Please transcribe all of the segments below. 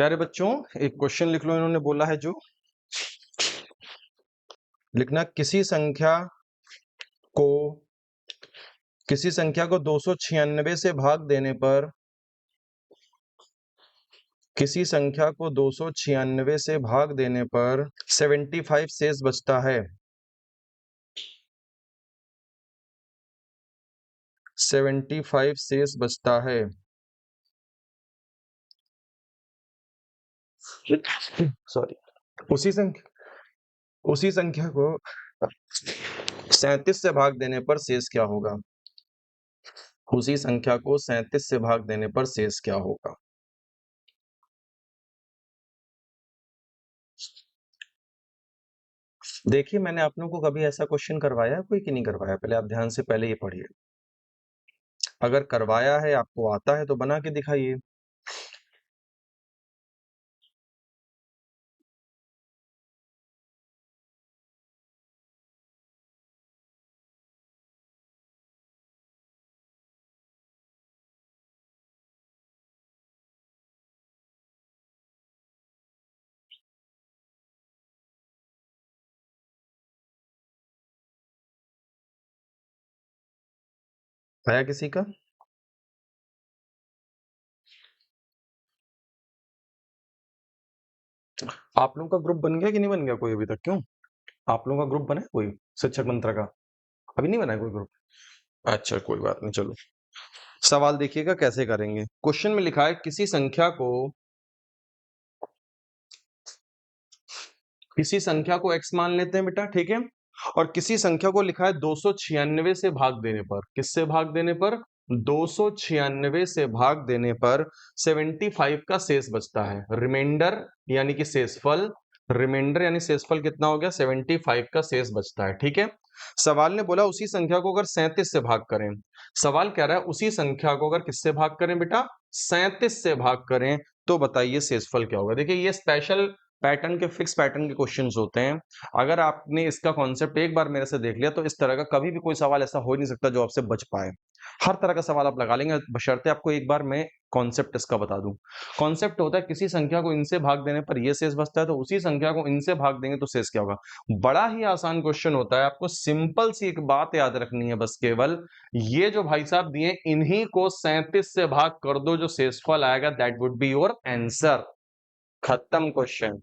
प्यारे बच्चों, एक क्वेश्चन लिख लो। इन्होंने बोला है जो लिखना, किसी संख्या को 296 से भाग देने पर किसी संख्या को 296 से भाग देने पर 75 शेष बचता है। 75 शेष बचता है। सॉरी, उसी संख्या को 37 से भाग देने पर शेष क्या होगा? उसी संख्या को 37 से भाग देने पर शेष क्या होगा? देखिए, मैंने आप लोगों को कभी ऐसा क्वेश्चन करवाया है कोई कि नहीं करवाया? पहले आप ध्यान से पहले ये पढ़िए। अगर करवाया है, आपको आता है तो बना के दिखाइए। आया किसी का? आप लोगों का ग्रुप बन गया कि नहीं बन गया कोई अभी तक? क्यों, आप लोगों का ग्रुप बना है कोई शिक्षक मंत्र का? अभी नहीं बना है कोई ग्रुप? अच्छा, कोई बात नहीं, चलो सवाल देखिएगा कैसे करेंगे। क्वेश्चन में लिखा है किसी संख्या को x मान लेते हैं बेटा, ठीक है। और किसी संख्या को लिखा है 296 से भाग देने पर, किससे भाग देने पर? 296 से भाग देने पर 75 का शेष बचता है। रिमाइंडर यानी कि शेषफल, रिमाइंडर यानी शेषफल कितना हो गया? 75 का शेष बचता है, ठीक है। सवाल ने बोला उसी संख्या को अगर 37 से भाग करें। सवाल कह रहा है उसी संख्या को अगर किससे भाग करें बेटा? 37 से भाग करें तो बताइए शेषफल क्या होगा। देखिए, ये स्पेशल पैटर्न के, फिक्स पैटर्न के क्वेश्चंस होते हैं। अगर आपने इसका कॉन्सेप्ट एक बार मेरे से देख लिया तो इस तरह का कभी भी कोई सवाल ऐसा हो ही नहीं सकता जो आपसे बच पाए। हर तरह का सवाल आप लगा लेंगे, बशर्ते आपको एक बार मैं कॉन्सेप्ट इसका बता दूं। कॉन्सेप्ट होता है किसी संख्या को इनसे भाग देने पर ये शेष बचता है, तो उसी संख्या को इनसे भाग देंगे तो शेष क्या होगा। बड़ा ही आसान क्वेश्चन होता है। आपको सिंपल सी एक बात याद रखनी है बस, केवल ये जो भाई साहब दिए इन्हीं को 37 से भाग कर दो, जो शेषफल आएगा that would be your answer. खत्म क्वेश्चन।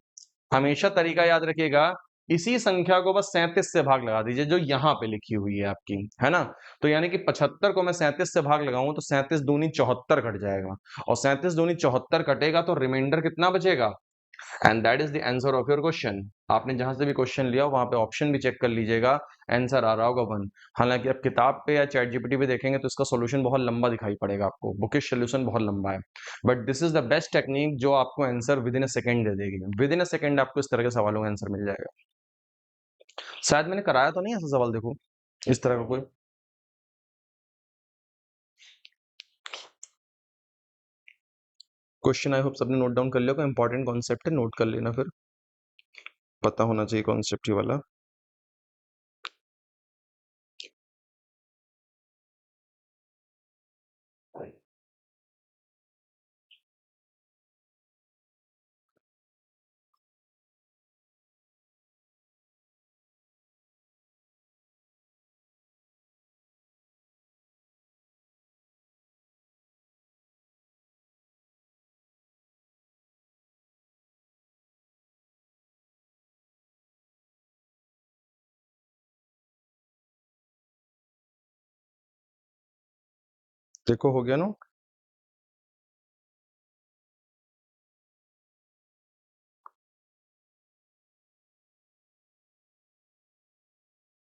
हमेशा तरीका याद रखिएगा, इसी संख्या को बस 37 से भाग लगा दीजिए जो यहां पे लिखी हुई है आपकी, है ना। तो यानी कि 75 को मैं 37 से भाग लगाऊं तो 37 दूनी 74 कट जाएगा, और 37 दूनी 74 कटेगा तो रिमाइंडर कितना बचेगा? And that is the answer of your question. आपने जहां से भी क्वेश्चन लिया वहां पे ऑप्शन भी चेक कर लीजिएगा, आंसर आ रहा होगा 1। हालांकि आप किताब पे या चैट जीपीटी पे देखेंगे तो इसका सॉल्यूशन बहुत लंबा दिखाई पड़ेगा आपको, बुकिश सॉल्यूशन बहुत लंबा है। But this is the best technique जो आपको answer within a second दे देगी। विद इन अ सेकंड आपको इस तरह के सवालों का आंसर मिल जाएगा। शायद मैंने कराया तो नहीं ऐसा सवाल, देखो इस तरह का कोई। क्वेश्चन आई होप सबने नोट डाउन कर लिया, कोई इंपॉर्टेंट कॉन्सेप्ट है नोट कर लेना, फिर पता होना चाहिए कॉन्सेप्ट ये वाला। देखो हो गया ना।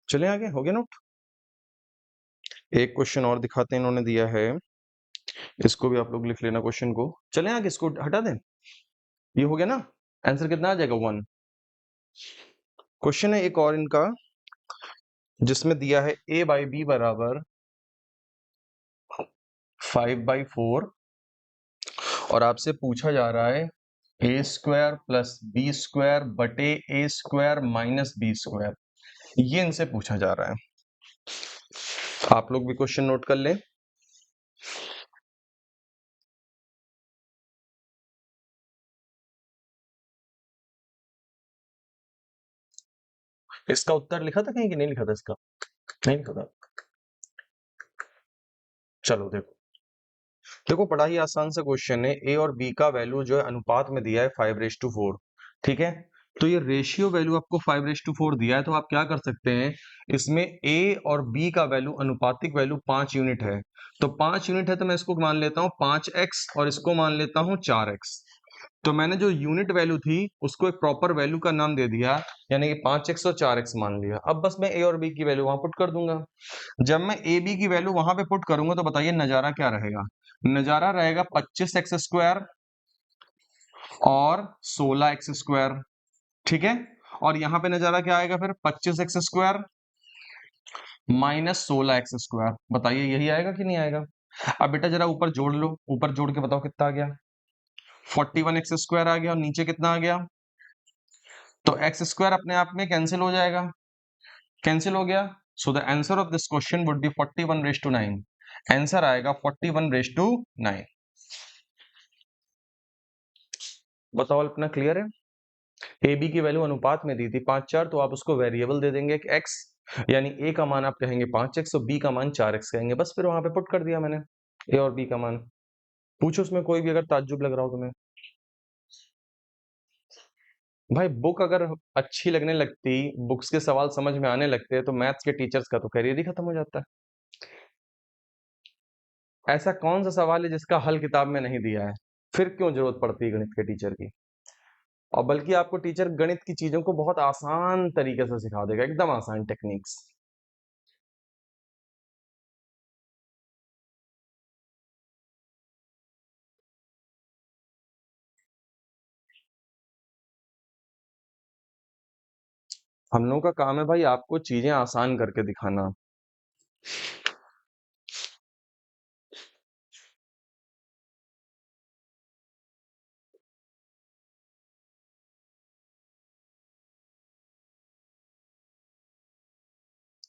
चले आगे, हो गया नोट। एक क्वेश्चन और दिखाते हैं, इन्होंने दिया है, इसको भी आप लोग लिख लेना क्वेश्चन को। चलें आगे, इसको हटा दें। ये हो गया ना, आंसर कितना आ जाएगा? 1। क्वेश्चन है एक और इनका, जिसमें दिया है a/b बराबर 5/4, और आपसे पूछा जा रहा है a² + b² बटे a² - b²। ये इनसे पूछा जा रहा है। आप लोग भी क्वेश्चन नोट कर लें। इसका उत्तर लिखा था कहीं कि नहीं लिखा था इसका? नहीं लिखा था। चलो देखो, देखो बड़ा ही आसान सा क्वेश्चन है। ए और बी का वैल्यू जो है अनुपात में दिया है 5:4, ठीक है। तो ये रेशियो वैल्यू आपको 5:4 दिया है, तो आप क्या कर सकते हैं, इसमें ए और बी का वैल्यू अनुपातिक वैल्यू 5 यूनिट है। तो 5 यूनिट है तो मैं इसको मान लेता हूँ 5x और इसको मान लेता हूँ 4x। तो मैंने जो यूनिट वैल्यू थी उसको एक प्रॉपर वैल्यू का नाम दे दिया, यानी कि 5x और 4x मान लिया। अब बस मैं ए और बी की वैल्यू वहां पुट कर दूंगा। जब मैं ए बी की वैल्यू वहां पे पुट करूंगा तो बताइए नजारा क्या रहेगा। नजारा रहेगा 25x² और 16x², ठीक है। और यहां पे नजारा क्या आएगा फिर, 25x² माइनस 16x²। बताइए यही आएगा कि नहीं आएगा। अब बेटा जरा ऊपर जोड़ लो, ऊपर जोड़ के बताओ कितना आ गया। 41x² आ गया और नीचे कितना आ गया, तो x² अपने आप में कैंसिल हो जाएगा, कैंसिल हो गया। So the answer of this question would B 41:9। Answer आएगा 41:9। बताओ अल्पना, क्लियर है। ए बी की वैल्यू अनुपात में दी थी 5:4, तो आप उसको वेरिएबल दे देंगे x, यानी ए का मान आप कहेंगे 5x और बी का मान 4x कहेंगे, बस फिर वहां पे पुट कर दिया मैंने ए और बी का मान। पूछो उसमें कोई भी अगर ताज्जुब लग रहा हो तुम्हें। भाई बुक अगर अच्छी लगने लगती, बुक्स के सवाल समझ में आने लगते तो मैथ्स के टीचर्स का तो करियर ही खत्म हो जाता है। ऐसा कौन सा सवाल है जिसका हल किताब में नहीं दिया है, फिर क्यों जरूरत पड़ती है गणित के टीचर की। और बल्कि आपको टीचर गणित की चीजों को बहुत आसान तरीके से सिखा देगा, एकदम आसान टेक्निक्स। हम लोगों का काम है भाई आपको चीजें आसान करके दिखाना।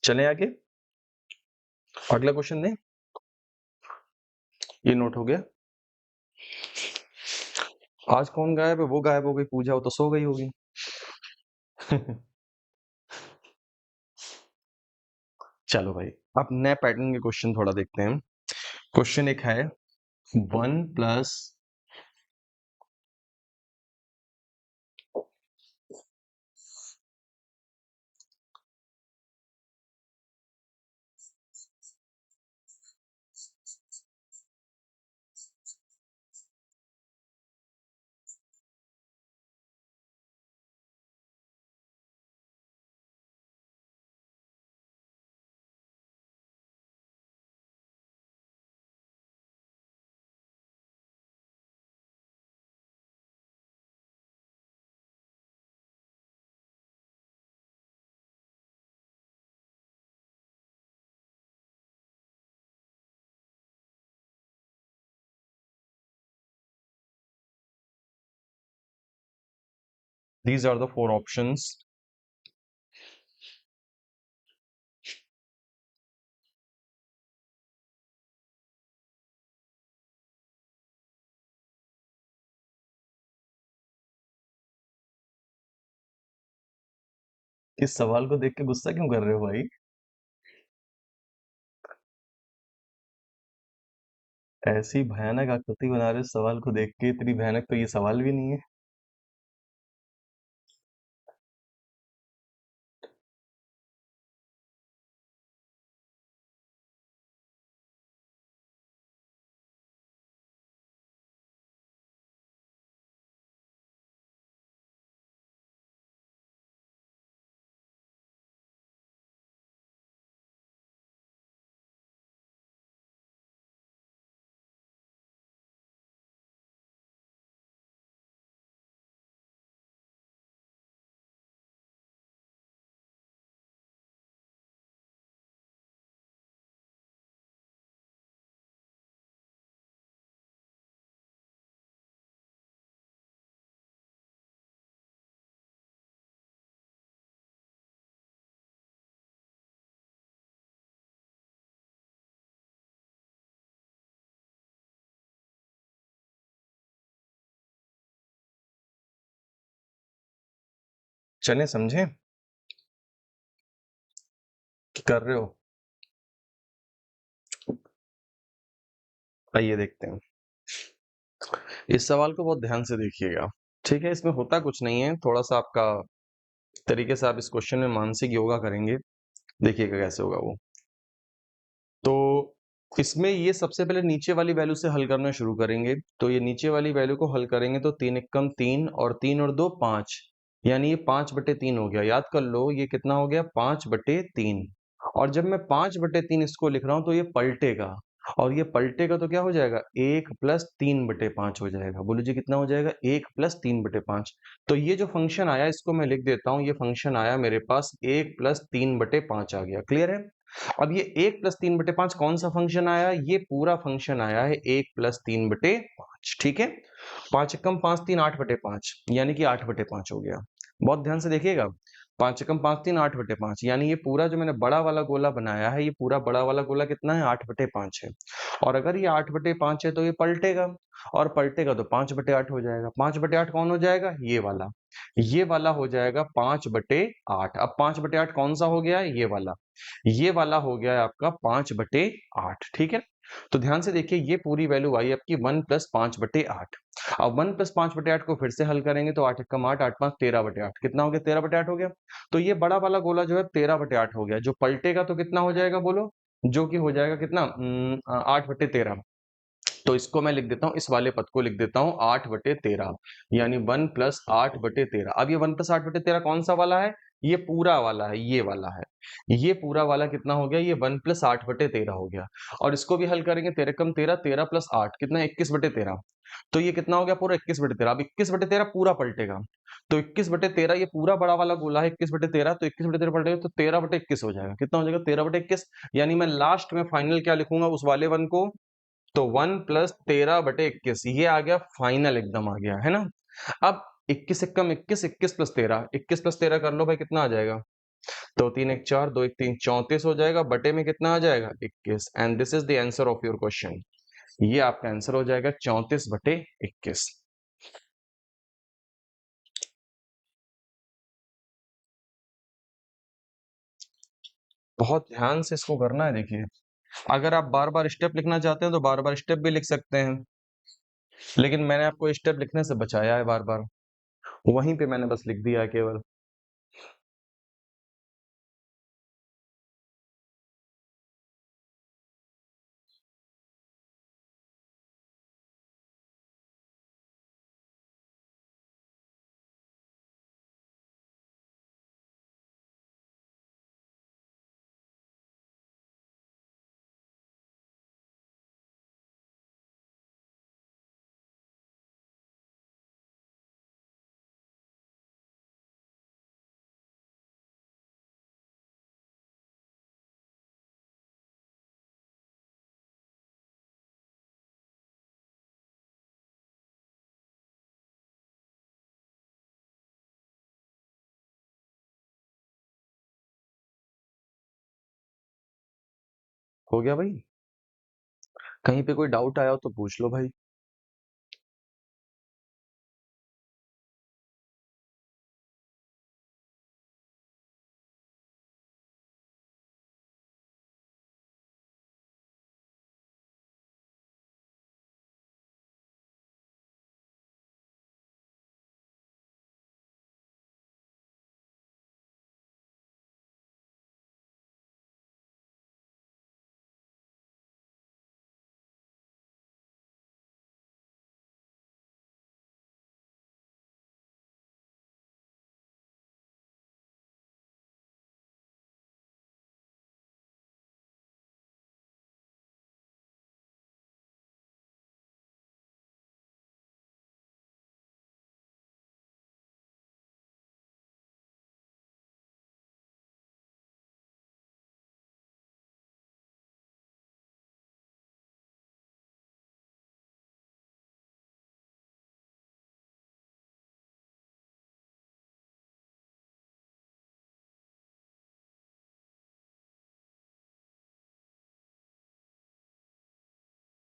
चले आगे, अगला क्वेश्चन दें। ये नोट हो गया। आज कौन गायब है, वो गायब हो गई, पूजा हो तो सो गई होगी। चलो भाई, अब नए पैटर्न के क्वेश्चन थोड़ा देखते हैं। क्वेश्चन एक है 1 + these are the 4 options। इस सवाल को देख के गुस्सा क्यों कर रहे हो भाई। ऐसी भयानक आकृति बना रहे हो इस सवाल को देख के, इतनी भयानक तो ये सवाल भी नहीं है। चलें समझें। कर रहे हो? आइए देखते हैं। इस सवाल को बहुत ध्यान से देखिएगा। ठीक है, इसमें होता कुछ नहीं है, थोड़ा-सा आपका तरीके से आप इस क्वेश्चन में मानसिक योगा करेंगे, देखिएगा कैसे होगा वो। तो इसमें ये सबसे पहले नीचे वाली वैल्यू से हल करना शुरू करेंगे। तो ये नीचे वाली वैल्यू को हल करेंगे तो 3 एकम 3 और 3 और 2 5, यानी ये 5/3 हो गया। याद कर लो ये कितना हो गया 5/3। और जब मैं 5/3 इसको लिख रहा हूँ तो ये पलटेगा, और ये पलटेगा तो क्या हो जाएगा 1 + 3/5 हो जाएगा। बोलो जी कितना हो जाएगा 1 + 3/5। तो ये जो फंक्शन आया इसको मैं लिख देता हूँ, ये फंक्शन आया मेरे पास 1 + 3/5 आ गया। क्लियर है? अब ये 1 + 3/5 कौन सा फंक्शन आया? ये पूरा फंक्शन आया है 1 + 3/5। ठीक है, 5 एकम 5 3 8/5, यानी कि 8/5 हो गया। बहुत ध्यान से देखिएगा, 5 एकम 5 3 8/5, यानी ये पूरा जो मैंने बड़ा वाला गोला बनाया है, ये पूरा बड़ा वाला गोला कितना है 8/5 है। और अगर ये 8/5 है तो ये पलटेगा, और पलटेगा तो 5/8 हो जाएगा। 5/8 कौन हो जाएगा? ये वाला। ये वाला हो जाएगा 5/8। अब 5/8 कौन सा हो गया? ये वाला। ये वाला हो गया है आपका 5/8। ठीक है, तो ध्यान से देखिए ये पूरी वैल्यू आई आपकी 1 + 5/8। अब 1 + 5/8 को फिर से हल करेंगे तो 8 एकम 8 8 5 13/8, कितना हो गया 13/8 हो गया। तो ये बड़ा वाला गोला जो है 13/8 हो गया। जो पलटेगा तो कितना हो जाएगा बोलो? जो कि हो जाएगा कितना 8/13। तो इसको मैं लिख देता हूँ, इस वाले पद को लिख देता हूँ 8/13, यानी 1 + 8/13। अब ये 1 + 8/13 कौन सा वाला है? ये पूरा वाला है, ये वाला है। ये पूरा वाला कितना हो गया? ये 1 + 8/13 हो गया। और इसको भी हल करेंगे 13 एकम 13, 13 + 8 कितना 21/13। तो ये कितना हो गया पूरा 21/13। अब 21/13 पूरा पलटेगा, तो 21/13 ये पूरा बड़ा वाला गोला है 21/13, तो 21/13 पलटेगा तो 13/21 हो जाएगा। कितना हो जाएगा 13/21, यानी मैं लास्ट में फाइनल क्या लिखूंगा उस वाले वन को? तो 1 + 13/21 ये आ गया फाइनल, एकदम आ गया है ना। अब 21 एकम 21, 21 + 13, 21 + 13 कर लो भाई, कितना आ जाएगा? तो 3 1 4, 2 1 3, 34 हो जाएगा। बटे में कितना आ जाएगा 21। And this is the answer of your question. ये आपका आंसर हो जाएगा 34/21। बहुत ध्यान से इसको करना है। देखिए, अगर आप बार बार स्टेप लिखना चाहते हैं तो बार बार स्टेप भी लिख सकते हैं, लेकिन मैंने आपको स्टेप लिखने से बचाया है बार बार, वहीं पे मैंने बस लिख दिया है केवल। हो गया भाई? कहीं पे कोई डाउट आया हो तो पूछ लो भाई।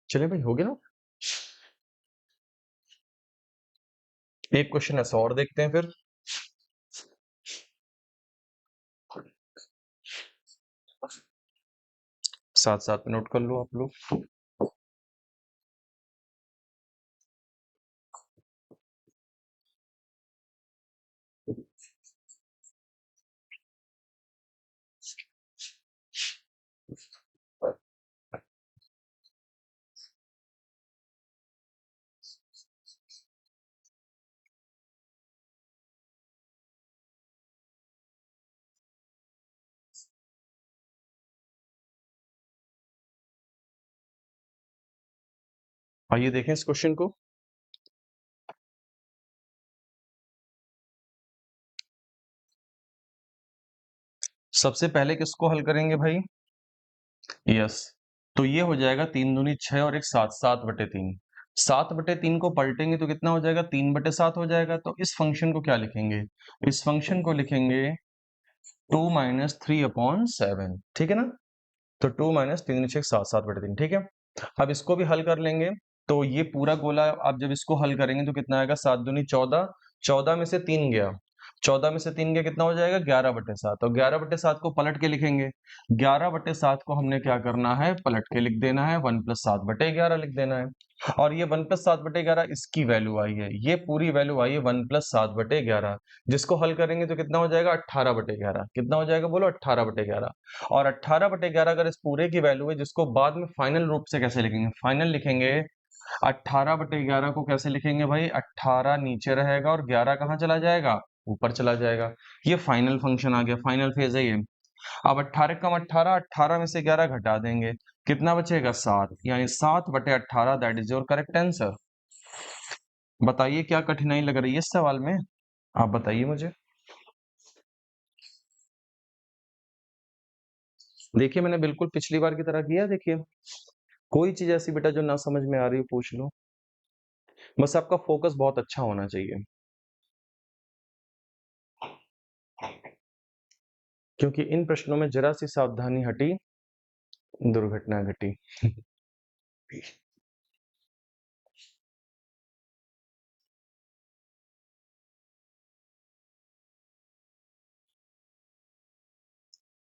चलिए भाई, हो गया ना। एक क्वेश्चन ऐसा और देखते हैं फिर। साथ साथ में नोट कर लो आप लोग। आइए देखें इस क्वेश्चन को। सबसे पहले किसको हल करेंगे भाई? यस, तो ये हो जाएगा 3 दूनी 6 और एक 7, 7/3। 7/3 को पलटेंगे तो कितना हो जाएगा? 3/7 हो जाएगा। तो इस फंक्शन को क्या लिखेंगे? इस फंक्शन को लिखेंगे 2 - 3/7, ठीक है ना? तो 2 - 3 6 7, 7/3, ठीक है। अब इसको भी हल कर लेंगे। तो ये पूरा गोला आप जब इसको हल करेंगे तो कितना आएगा? 7 दूनी 14, 14 में से 3 गया, 14 में से 3 गया, कितना हो जाएगा? 11/7। और 11/7 को पलट के लिखेंगे। 11/7 को हमने क्या करना है? पलट के लिख देना है, 1 + 7/11 लिख देना है। और ये 1 + 7/11 इसकी वैल्यू आई है, ये पूरी वैल्यू आई है 1 + 7/11, जिसको हल करेंगे तो कितना हो जाएगा? 18/11। कितना हो जाएगा बोलो? 18/11। और 18/11 अगर इस पूरे की वैल्यू है, जिसको बाद में फाइनल रूप से कैसे लिखेंगे? फाइनल लिखेंगे 18/11 को कैसे लिखेंगे भाई? 18 नीचे रहेगा और 11 कहाँ चला जाएगा? ऊपर चला जाएगा। ये फाइनल फंक्शन आ गया, फाइनल फेज है ये। अब 18 कम 18, 18 में से 11 घटा देंगे, कितना बचेगा? 7, यानी 7/18 that is your correct answer. बताइए क्या कठिनाई लग रही है इस सवाल में? आप बताइए मुझे। देखिए मैंने बिल्कुल पिछली बार की तरह किया। देखिए कोई चीज ऐसी बेटा जो ना समझ में आ रही हो पूछ लो, बस आपका फोकस बहुत अच्छा होना चाहिए, क्योंकि इन प्रश्नों में जरा सी सावधानी हटी, दुर्घटना घटी।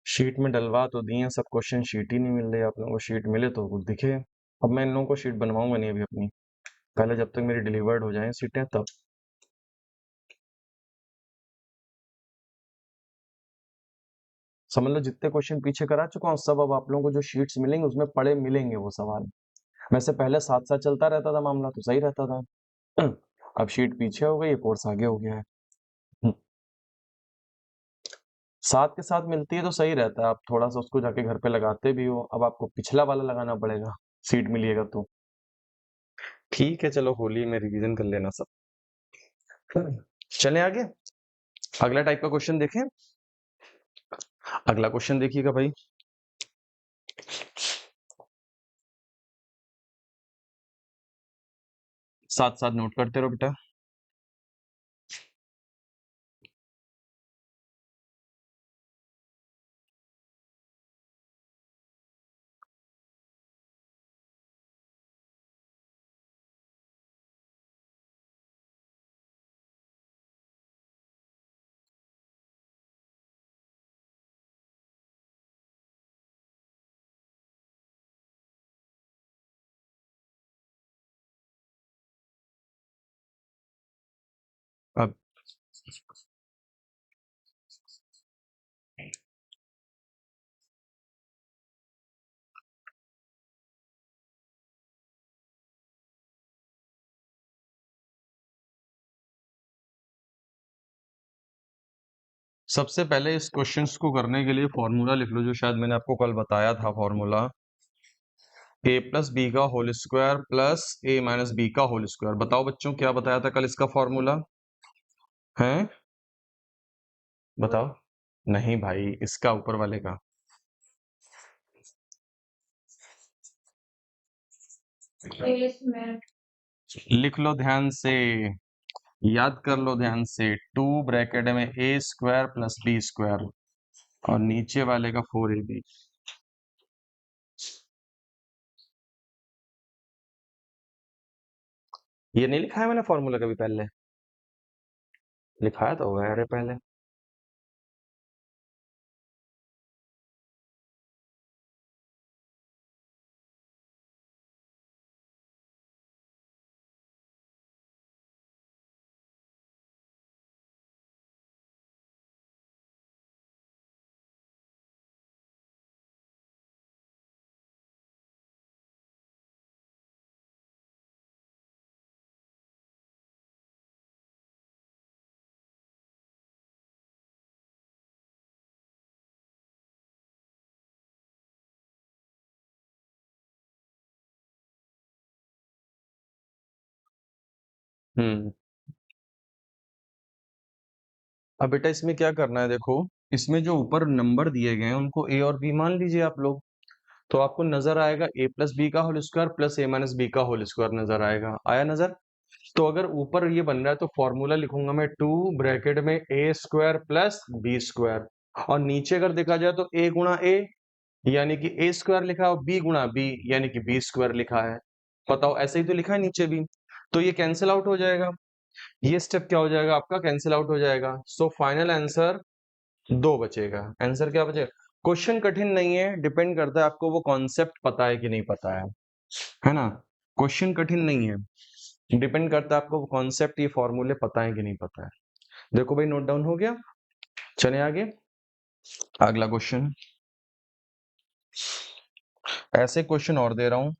शीट में डलवा तो दिए सब क्वेश्चन, शीट ही नहीं मिल रही आप लोगों को। शीट मिले तो कुछ दिखे। अब मैं इन लोगों को शीट बनवाऊंगा नहीं अभी अपनी, पहले जब तक मेरी डिलीवर्ड हो जाए सीटें तब। समझ लो जितने क्वेश्चन पीछे करा चुका हूँ सब अब आप लोगों को जो शीट्स मिलेंगे उसमें पड़े मिलेंगे वो सवाल। वैसे पहले साथ साथ चलता रहता था मामला तो सही रहता था। अब शीट पीछे हो गई, कोर्स आगे हो गया है। हम्म, साथ के साथ मिलती है तो सही रहता है, आप थोड़ा सा उसको जाके घर पे लगाते भी हो। अब आपको पिछला वाला लगाना पड़ेगा, सीट मिलिएगा तो। ठीक है चलो, होली में रिवीजन कर लेना सब। चलें आगे, अगला टाइप का क्वेश्चन देखें। अगला क्वेश्चन देखिएगा भाई। साथ साथ नोट करते रहो बेटा। अब सबसे पहले इस क्वेश्चंस को करने के लिए फॉर्मूला लिख लो, जो शायद मैंने आपको कल बताया था। फॉर्मूला a+b का होल स्क्वायर प्लस a-b का होल स्क्वायर। बताओ बच्चों क्या बताया था कल इसका फॉर्मूला है? बताओ। नहीं भाई, इसका ऊपर वाले का। लिख लो ध्यान से, याद कर लो ध्यान से। 2 ब्रैकेट में a² प्लस b² और नीचे वाले का 4ab। ये नहीं लिखा है मैंने फॉर्मूला कभी पहले? लिखाया तो हुआ है अरे पहले। हम्म। अब बेटा इसमें क्या करना है, देखो इसमें जो ऊपर नंबर दिए गए हैं उनको ए और बी मान लीजिए आप लोग। तो आपको नजर आएगा ए प्लस बी का होल स्क्वायर प्लस ए माइनस बी का होल स्क्वायर नजर आएगा, आया नजर। तो अगर ऊपर ये बन रहा है तो फॉर्मूला लिखूंगा मैं 2 ब्रैकेट में ए स्क्वायर प्लस बी स्क्वायर, और नीचे अगर देखा जाए तो ए गुणा ए यानी कि ए स्क्वायर लिखा है और बी गुणा बी यानी कि बी स्क्वायर लिखा है। बताओ ऐसे ही तो लिखा है नीचे भी, तो ये कैंसिल आउट हो जाएगा। ये स्टेप क्या हो जाएगा आपका, कैंसिल आउट हो जाएगा। सो फाइनल आंसर 2 बचेगा। आंसर क्या बचेगा? क्वेश्चन कठिन नहीं है, डिपेंड करता है आपको वो कॉन्सेप्ट पता है कि नहीं पता है ना। क्वेश्चन कठिन नहीं है, डिपेंड करता है आपको वो कॉन्सेप्ट, ये फॉर्मूले पता है कि नहीं पता है। देखो भाई नोट डाउन हो गया, चले आगे। अगला क्वेश्चन, ऐसे क्वेश्चन और दे रहा हूं।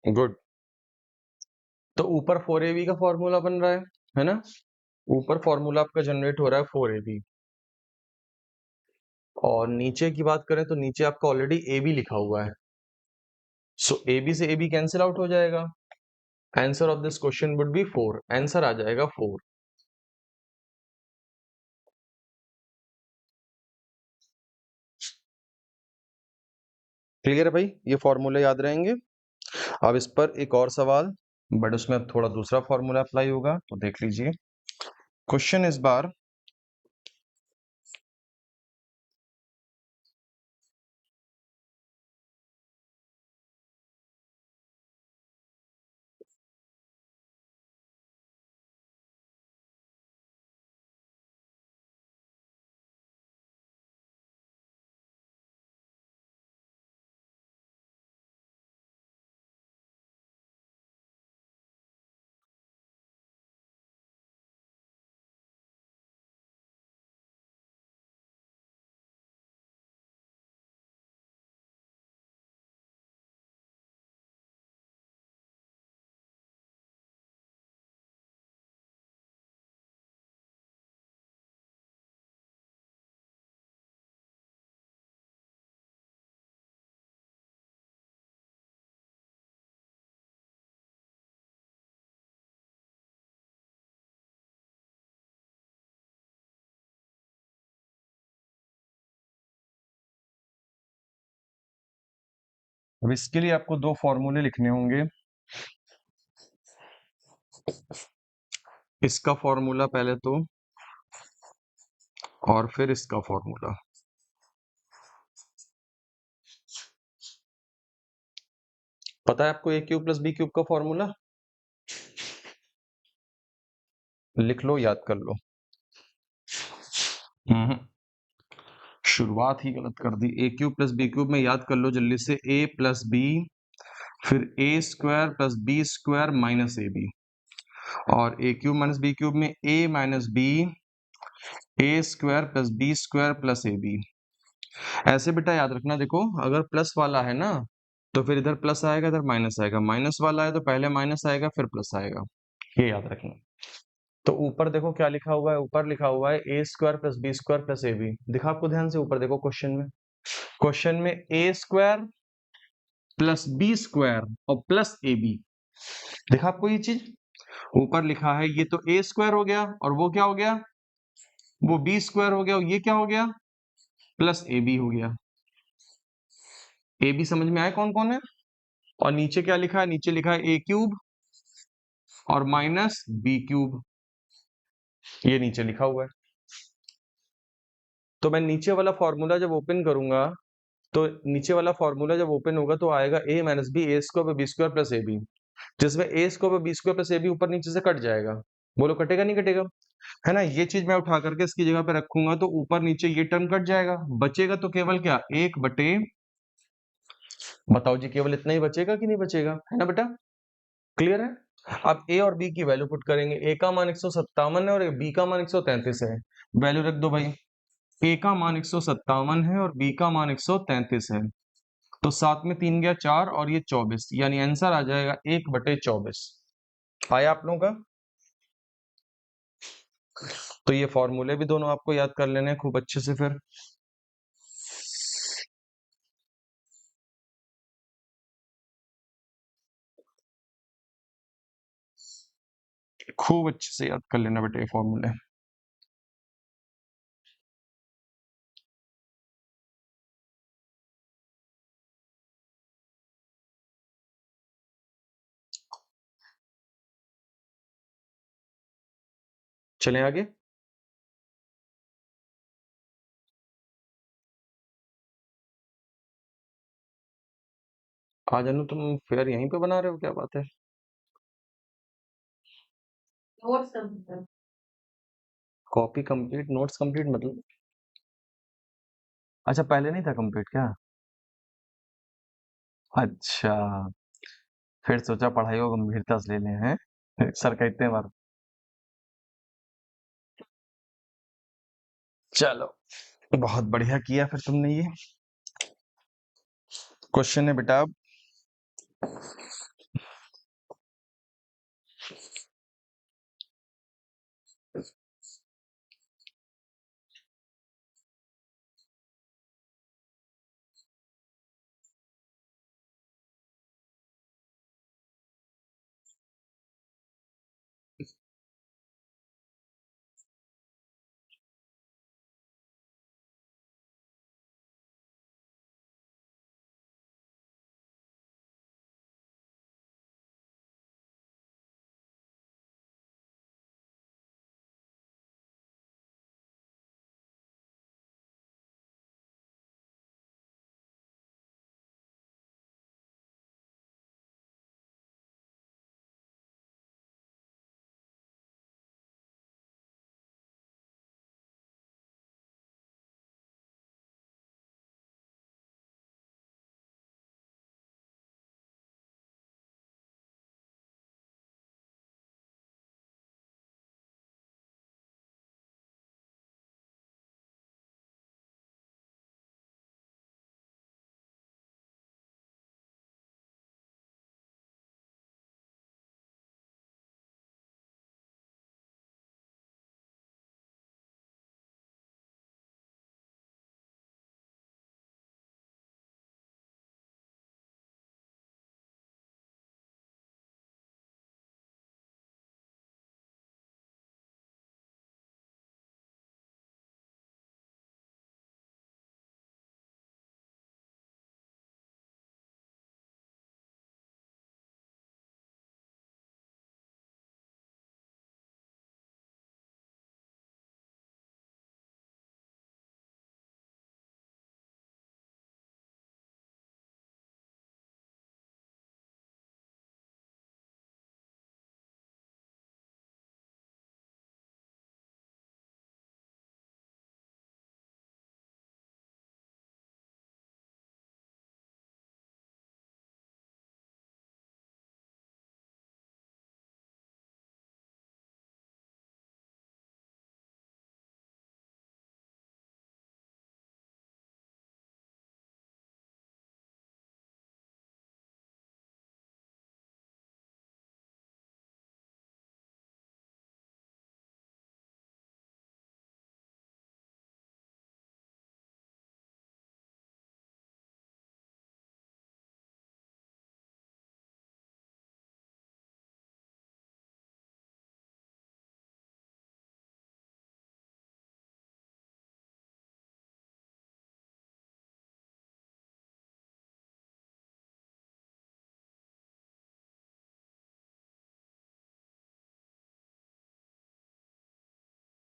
गुड। तो ऊपर 4ab का फॉर्मूला बन रहा है ना। ऊपर फॉर्मूला आपका जनरेट हो रहा है 4ab, और नीचे की बात करें तो नीचे आपका ऑलरेडी ए बी लिखा हुआ है। सो ए बी से ए बी कैंसिल आउट हो जाएगा। Answer of this question would be 4, answer आ जाएगा 4। क्लियर है भाई, ये फॉर्मूले याद रहेंगे। अब इस पर एक और सवाल, बट उसमें अब थोड़ा दूसरा फॉर्मूला अप्लाई होगा, तो देख लीजिए। क्वेश्चन इस बार, अब इसके लिए आपको दो फॉर्मूले लिखने होंगे। इसका फॉर्मूला पहले तो, और फिर इसका फॉर्मूला। पता है आपको ए क्यूब प्लस बी क्यूब का फॉर्मूला? लिख लो, याद कर लो। शुरुआत ही गलत कर दी। ए क्यूब प्लस बी क्यूब में याद कर लो जल्दी से, ए प्लस बी, फिर A square plus B square minus A B, और A cube minus B cube में A minus B, A square plus B square plus A B. ऐसे बेटा याद रखना, देखो अगर प्लस वाला है ना तो फिर इधर प्लस आएगा, इधर माइनस आएगा, माइनस वाला है तो पहले माइनस आएगा फिर प्लस आएगा, ये याद रखना। तो ऊपर देखो क्या लिखा हुआ है, ऊपर लिखा हुआ है A square plus B square plus A B. दिखा आपको ध्यान से, ऊपर देखो क्वेश्चन में, क्वेश्चन में ए स्क्वायर प्लस बी स्क्वायर और प्लस ए बी। देखा आपको ये चीज ऊपर लिखा है, ये तो ए स्क्वायर हो गया और वो क्या हो गया, वो बी स्क्वायर हो गया, और ये क्या हो गया, प्लस ए बी हो गया। ए बी समझ में आया कौन कौन है। और नीचे क्या लिखा है, नीचे लिखा है ए क्यूब और माइनस बी क्यूब, ये नीचे लिखा हुआ है। तो मैं नीचे वाला फॉर्मूला जब ओपन करूंगा तो नीचे वाला फॉर्मूला जब ओपन होगा तो आएगा a minus B A square B square plus A B, जिसमें A square B square plus A B ऊपर नीचे से कट जाएगा। बोलो कटेगा नहीं कटेगा? है ना? ये चीज मैं उठा करके इसकी जगह पे रखूंगा तो ऊपर नीचे ये टर्म कट जाएगा, बचेगा तो केवल क्या, एक बटे, बताओ जी केवल इतना ही बचेगा कि नहीं बचेगा, है ना बेटा? क्लियर है? अब ए और बी की वैल्यू पुट करेंगे, ए का मान 157 है और बी का मान 133 है। वैल्यू रख दो भाई, ए का मान 157 है और बी का मान 133 है, तो 7 में 3 गया 4 और ये 24, यानी आंसर आ जाएगा 1/24। आया आप लोगों का? तो ये फॉर्मूले भी दोनों आपको याद कर लेने हैं खूब अच्छे से, फिर खूब अच्छे से याद कर लेना बेटे ये फॉर्मूले। चलें आगे। आ जानू तुम फेयर यहीं पे बना रहे हो, क्या बात है? कॉपी कंप्लीट, नोट्स कंप्लीट मतलब? अच्छा पहले नहीं था कंप्लीट क्या? अच्छा, फिर सोचा पढ़ाई को गंभीरता से ले लें हैं सर कहते हैं बार। चलो बहुत बढ़िया किया फिर तुमने ये। क्वेश्चन है बेटा,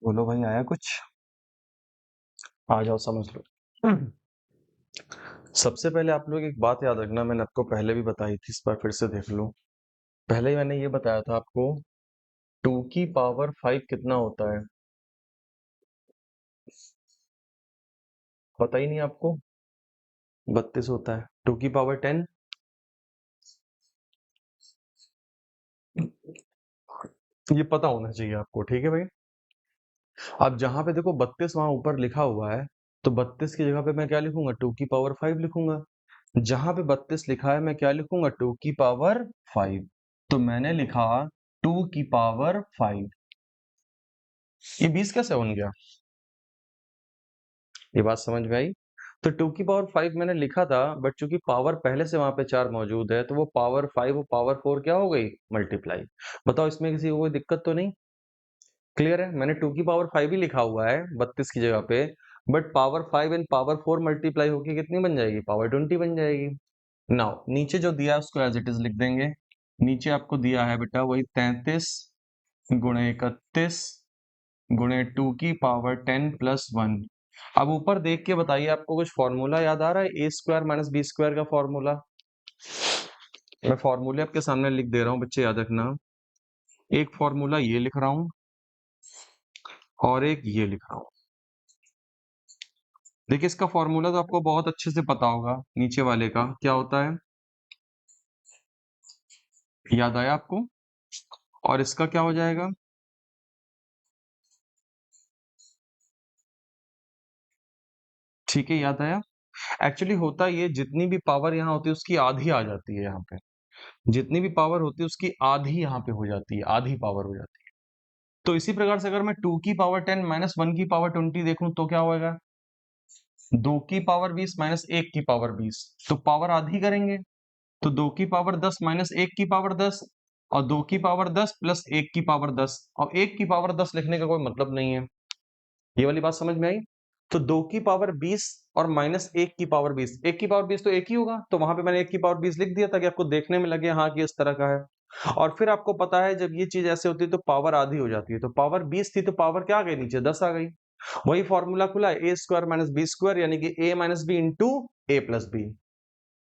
बोलो भाई आया कुछ? आ जाओ समझ लो। सबसे पहले आप लोग एक बात याद रखना, मैंने आपको पहले भी बताई थी, इस बार फिर से देख लो। पहले ही मैंने ये बताया था आपको, 2 की पावर 5 कितना होता है? पता ही नहीं आपको? 32 होता है। 2 की पावर 10, ये पता होना चाहिए आपको, ठीक है भाई। अब जहां पे देखो 32 वहां ऊपर लिखा हुआ है, तो 32 की जगह पे मैं क्या लिखूंगा? 2 की पावर 5 लिखूंगा। जहां पे 32 लिखा है मैं क्या लिखूंगा? 2 की पावर 5। तो मैंने लिखा 2 की पावर 5। ये 20 कैसे बन गया? ये बात समझ में आई? तो 2 की पावर 5 मैंने लिखा था, बट चूंकि पावर पहले से वहां पे 4 मौजूद है, तो वो पावर 5 वो पावर 4 क्या हो गई? मल्टीप्लाई। बताओ इसमें किसी को कोई दिक्कत तो नहीं? क्लियर है? मैंने 2 की पावर 5 ही लिखा हुआ है 32 की जगह पे, but power 5 and power 4 multiply होके कितनी बन जाएगी? पावर 20 बन जाएगी। नाउ नीचे जो दिया है उसको एज इट इज लिख देंगे। नीचे आपको दिया है बेटा वही 33 × 31 × 2 की पावर 10 + 1। अब ऊपर देख के बताइए, आपको कुछ फॉर्मूला याद आ रहा है? a² - b² का फॉर्मूला। मैं फॉर्मूले आपके सामने लिख दे रहा हूँ, बच्चे याद रखना। एक फॉर्मूला ये लिख रहा हूँ और एक ये लिख रहा हूँ। देखिए इसका फॉर्मूला तो आपको बहुत अच्छे से पता होगा, नीचे वाले का क्या होता है, याद आया आपको? और इसका क्या हो जाएगा? ठीक है, याद आया? एक्चुअली होता ये, जितनी भी पावर यहाँ होती है उसकी आधी आ जाती है यहाँ पे। जितनी भी पावर होती है उसकी आधी यहाँ पे हो जाती है, आधी पावर हो जाती है। तो इसी प्रकार से अगर मैं 2 की पावर 10 - 1 की पावर 20 देखूं तो क्या होगा? 2 की पावर 20 - 1 की पावर 20, तो पावर आधी करेंगे। तो 2 की पावर 10 - 1 की पावर 10, और 2 की पावर 10 प्लस 1 की पावर 10। अब 1 की पावर 10 लिखने का कोई मतलब नहीं है। ये वाली बात समझ में आई? तो 2 की पावर 20 और -1 की पावर 20, 1 की पावर 20 तो एक ही होगा, तो वहां पे मैंने 1 की पावर 20 लिख दिया ताकि आपको देखने में लगे हाँ कि इस तरह का है। और फिर आपको पता है जब ये चीज ऐसे होती है तो पावर आधी हो जाती है, तो पावर 20 थी तो पावर क्या आ गई? नीचे 10 आ गई। वही फॉर्मूला खुला, a² - b² यानी कि a - b इंटू a+b।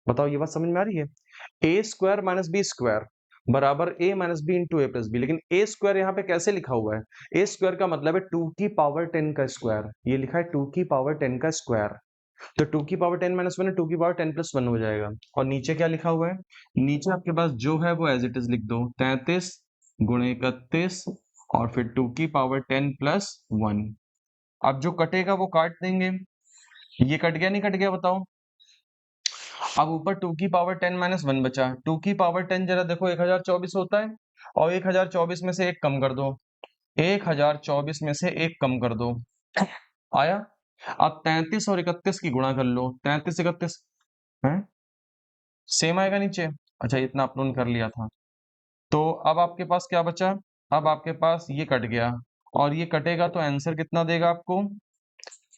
बताओ ये बात समझ में आ रही है? a² - b² बराबर a - b इंटू a+b, लेकिन a² यहाँ पे कैसे लिखा हुआ है? a² का मतलब है 2 की पावर 10 का स्क्वायर। ये लिखा है 2 की पावर 10 का स्क्वायर। तो 2 की पावर 10 - 1 है, 2 की पावर 10 + 1 हो जाएगा। और नीचे क्या लिखा हुआ है? नीचे आपके पास जो है वो एज इट इज लिख दो, 33 × 31 और फिर 2 की पावर 10 + 1। अब जो कटेगा वो काट देंगे। ये कट गया नहीं कट गया बताओ? अब ऊपर 2 की पावर 10 - 1 बचा। 2 की पावर 10 जरा देखो 1024 होता है, और 1024 में से एक कम कर दो। 1024 में से एक कम कर दो, आया? अब 33 और 31 की गुणा कर लो, 33 31 है, सेम आएगा नीचे। अच्छा इतना अपलोड कर लिया था। तो अब आपके पास क्या बचा? अब आपके पास ये कट गया, और ये कटेगा तो आंसर कितना देगा आपको?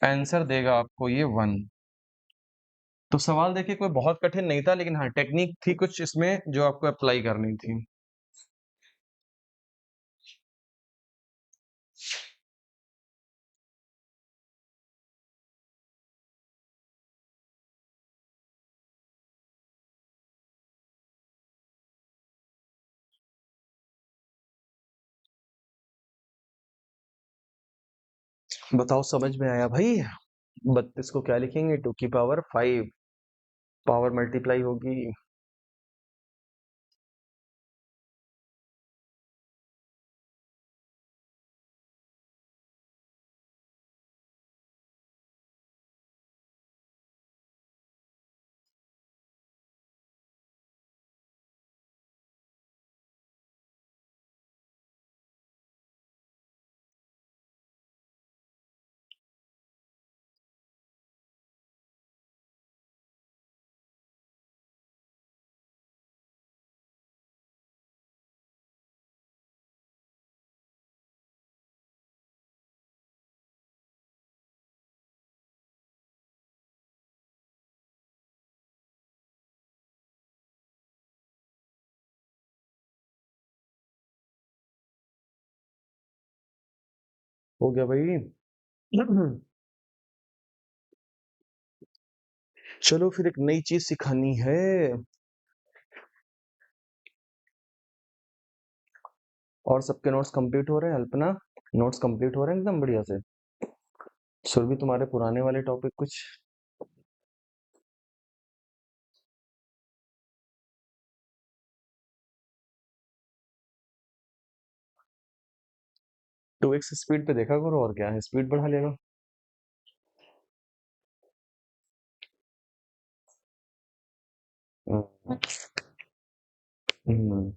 आंसर देगा आपको ये 1। तो सवाल देखिए कोई बहुत कठिन नहीं था, लेकिन हाँ टेक्निक थी कुछ इसमें जो आपको अप्लाई करनी थी। बताओ समझ में आया भाई? 32 को क्या लिखेंगे? 2 की पावर 5, पावर मल्टीप्लाई होगी। हो गया भाई? चलो फिर एक नई चीज सिखानी है। और सबके नोट्स कंप्लीट हो रहे हैं? अल्पना, नोट्स कंप्लीट हो रहे हैं एकदम बढ़िया से? सुरभि, तुम्हारे पुराने वाले टॉपिक कुछ? 2x स्पीड पे देखा करो, और क्या है, स्पीड बढ़ा लेगा। हम्म। हम्म।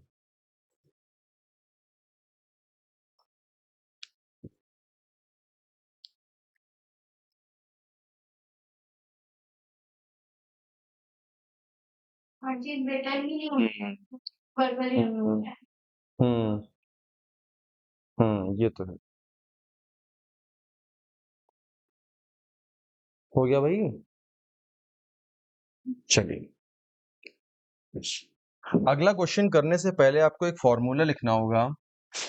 हर चीज बेटा ही नहीं होता है, पर हम्म। ये तो है। हो गया भाई। चलिए, अगला क्वेश्चन करने से पहले आपको एक फॉर्मूला लिखना होगा,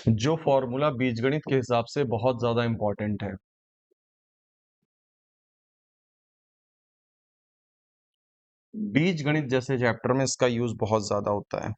जो फॉर्मूला बीजगणित के हिसाब से बहुत ज्यादा इंपॉर्टेंट है। बीजगणित जैसे चैप्टर में इसका यूज बहुत ज्यादा होता है।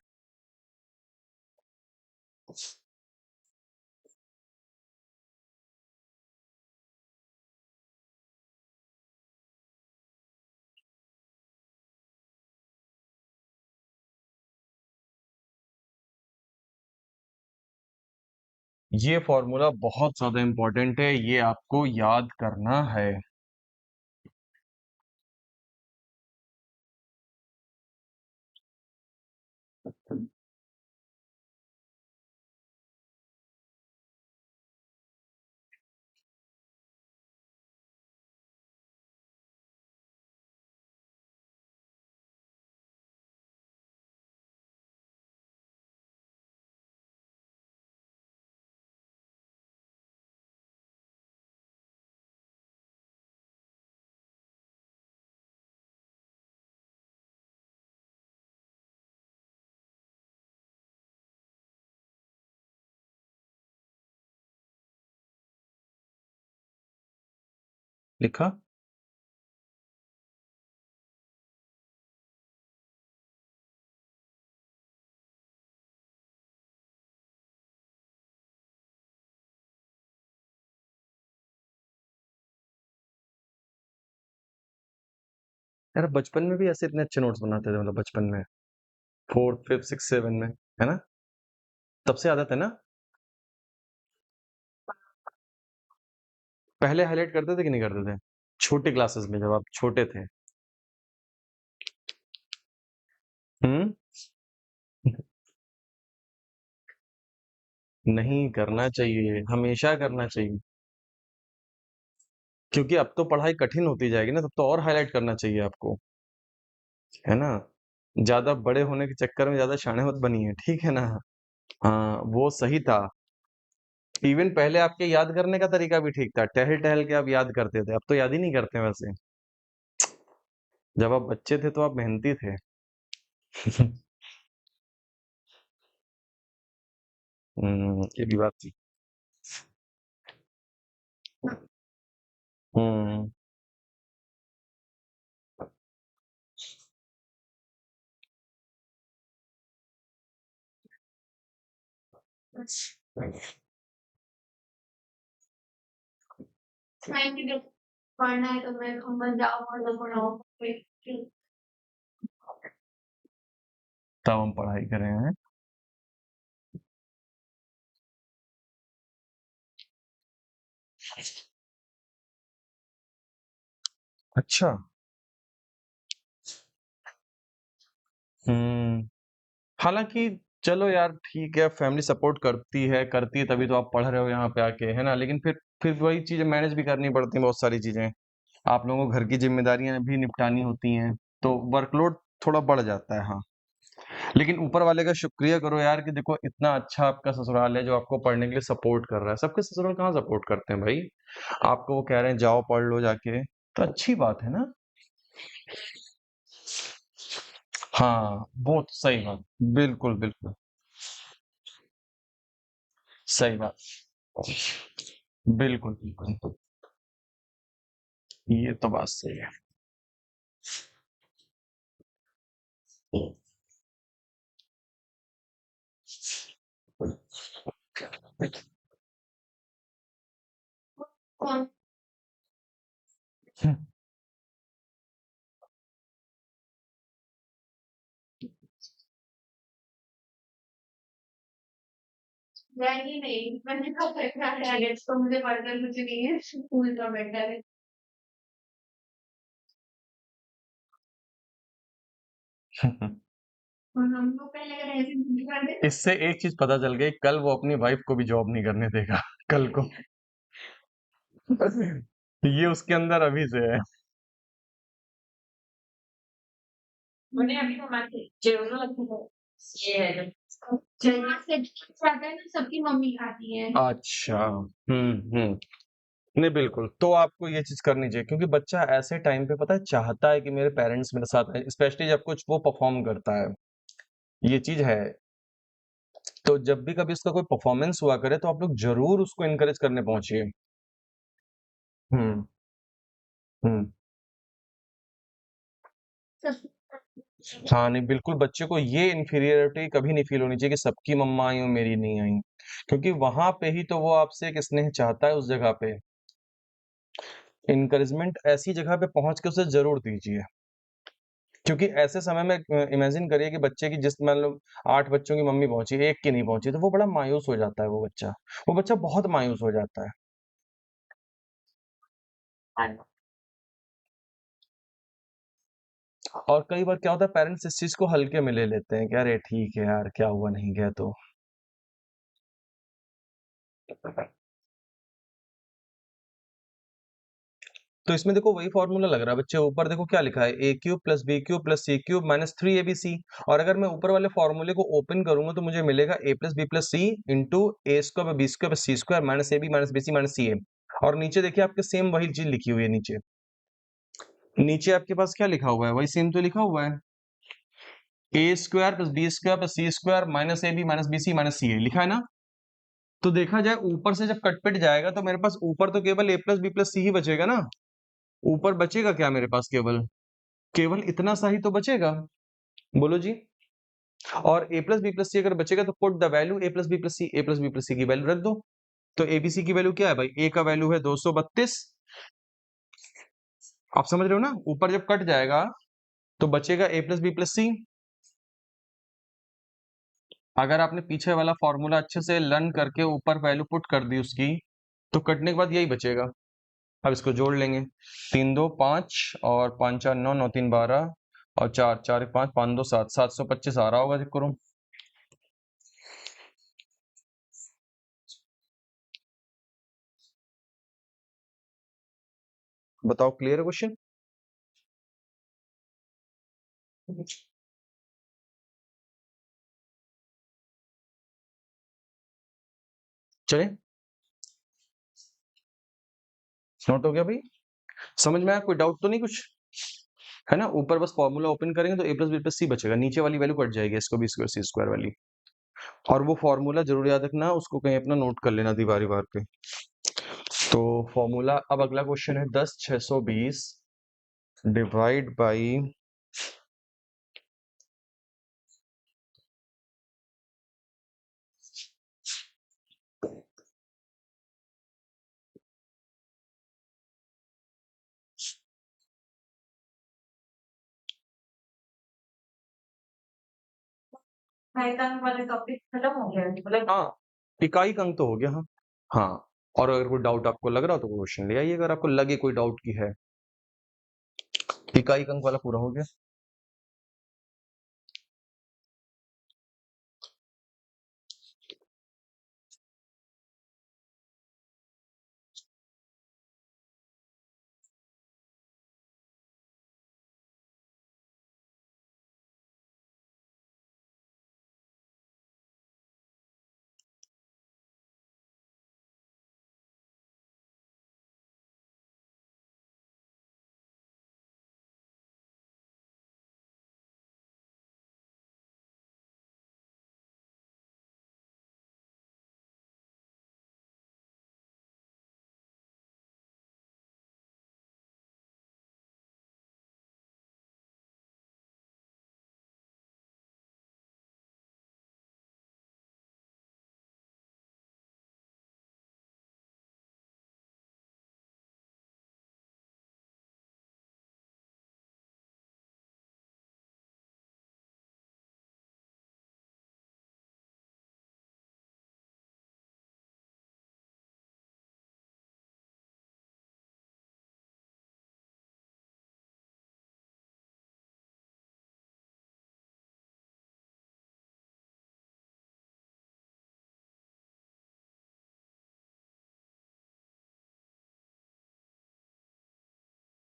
ये फॉर्मूला बहुत ज्यादा इंपॉर्टेंट है, ये आपको याद करना है। लिखा? यार बचपन में भी ऐसे इतने अच्छे नोट्स बनाते थे, मतलब बचपन में, फोर्थ फिफ्थ सिक्स सेवन में, है ना? तब से आदत है ना? पहले हाईलाइट करते थे कि नहीं करते थे? छोटी क्लासेस में, जब आप छोटे थे। हम्म। नहीं करना चाहिए, हमेशा करना चाहिए। क्योंकि अब तो पढ़ाई कठिन होती जाएगी ना, तब तो और हाईलाइट करना चाहिए आपको, है ना? ज्यादा बड़े होने के चक्कर में ज्यादा शाणे मत बनिए, ठीक है ना? हाँ, वो सही था। इवन पहले आपके याद करने का तरीका भी ठीक था, टहल टहल के आप याद करते थे, अब तो याद ही नहीं करते वैसे। जब आप बच्चे थे तो आप मेहनती थे। ये भी बात थी। हम्म। पढ़ना है तो मैं जाओ पढ़ो। तब हम पढ़ाई कर रहे हैं। अच्छा। हम्म। हालांकि चलो यार, ठीक है, फैमिली सपोर्ट करती है तभी तो आप पढ़ रहे हो यहाँ पे आके, है ना? लेकिन फिर वही चीजें मैनेज भी करनी पड़ती हैं, बहुत सारी चीजें। आप लोगों को घर की जिम्मेदारियां भी निपटानी होती हैं, तो वर्कलोड थोड़ा बढ़ जाता है, हाँ। लेकिन ऊपर वाले का शुक्रिया करो यार, कि देखो इतना अच्छा आपका ससुराल है जो आपको पढ़ने के लिए सपोर्ट कर रहा है। सबके ससुराल कहाँ सपोर्ट करते हैं भाई? आपको वो कह रहे हैं जाओ पढ़ लो जाके, तो अच्छी बात है ना? हाँ, बहुत सही बात। बिल्कुल बिल्कुल। सही बात। बिल्कुल बिल्कुल। ये तो बात सही है। कौन मैगी नहीं, मैंने कहा पैकेट तो मुझे बर्गर कुछ नहीं है, स्कूल का बेटर है। और हम लोग पहले अगर ऐसे नहीं करते इससे एक चीज पता चल गई, कल वो अपनी वाइफ को भी जॉब नहीं करने देगा कल को। ये उसके अंदर अभी से है। उन्हें अभी तो हमारे जरूरत ये है जरूरत से ज्यादा ना सबकी मम्मी खाती है। अच्छा, नहीं बिल्कुल, तो आपको ये चीज करनी चाहिए, क्योंकि बच्चा ऐसे टाइम पे पता है चाहता है कि मेरे पेरेंट्स मेरे साथ हैं, स्पेशली जब कुछ वो परफॉर्म करता है, ये चीज है। तो जब भी कभी उसका कोई परफॉर्मेंस हुआ करे तो आप लोग जरूर उसको इनकरेज करने पहुंचिए। हम्म हम्म हाँ, नहीं बिल्कुल, बच्चे को ये इन्फीरियरिटी कभी नहीं फील होनी चाहिए कि सबकी मम्मा आई और मेरी नहीं आई, क्योंकि वहां पे ही तो वो आपसे एक स्नेह चाहता है, उस जगह पे इनकरेजमेंट ऐसी जगह पे पहुंच के उसे जरूर दीजिए। क्योंकि ऐसे समय में इमेजिन करिए कि बच्चे की जिस मान लो 8 बच्चों की मम्मी पहुंची, एक की नहीं पहुंची, तो वो बड़ा मायूस हो जाता है, वो बच्चा बहुत मायूस हो जाता है। और कई बार क्या होता है, पेरेंट्स इस चीज को हल्के में ले लेते हैं कि अरे ठीक है यार, क्या हुआ, नहीं गया तो। तो इसमें देखो वही फॉर्मूला लग रहा है बच्चे, ऊपर देखो क्या लिखा है, A cube plus B cube plus C cube minus 3abc। और अगर मैं ऊपर वाले फॉर्मूले को ओपन करूंगा तो मुझे मिलेगा a plus B plus C into A square B square C square minus A B minus B C minus C A. और नीचे देखिए आपके सेम वही चीज लिखी हुई है, नीचे नीचे आपके पास क्या लिखा हुआ है, वही सेम तो लिखा हुआ है, A square plus B square plus C square minus A B minus B C minus C A लिखा है ना। तो देखा जाए ऊपर से जब कटपिट जाएगा तो मेरे पास ऊपर तो केवल a प्लस बी प्लस सी ही बचेगा ना। ऊपर बचेगा क्या मेरे पास, केवल केवल इतना सा ही तो बचेगा, बोलो जी। और a plus B plus C अगर बचेगा तो put the value a plus B plus C, a plus B plus C की वैल्यू रख दो। तो एबीसी की वैल्यू क्या है भाई, a का वैल्यू है 232। आप समझ रहे हो ना, ऊपर जब कट जाएगा तो बचेगा a plus B plus C. अगर आपने पीछे वाला फॉर्मूला अच्छे से लर्न करके ऊपर वैल्यू पुट कर दी उसकी, तो कटने के बाद यही बचेगा। अब इसको जोड़ लेंगे, 3 2 5 और 5 4 9 9 3 12 और 4 4 1 5 5 2 7 725 आ रहा होगा, चेक करो। बताओ, क्लियर है क्वेश्चन। चले, नोट हो गया भाई, समझ में आया, कोई डाउट तो नहीं कुछ, है ना। ऊपर बस फॉर्मूला ओपन करेंगे तो a प्लस बी प्लस सी बचेगा, नीचे वाली वैल्यू कट जाएगी, इसको बी स्क्वायर सी स्क्वायर वाली। और वो फॉर्मूला जरूर याद रखना, उसको कहीं अपना नोट कर लेना दीवार पे। तो फॉर्मूला, अब अगला क्वेश्चन है 10 620 डिवाइड बाई मैथन वाले टॉपिक खत्म हो गया मतलब। हाँ, इकाई का अंक तो हो गया, हाँ। हाँ, और अगर कोई डाउट आपको लग रहा हो तो क्वेश्चन ले आइए, अगर आपको लगे कोई डाउट की है। इकाई का अंक वाला पूरा हो गया।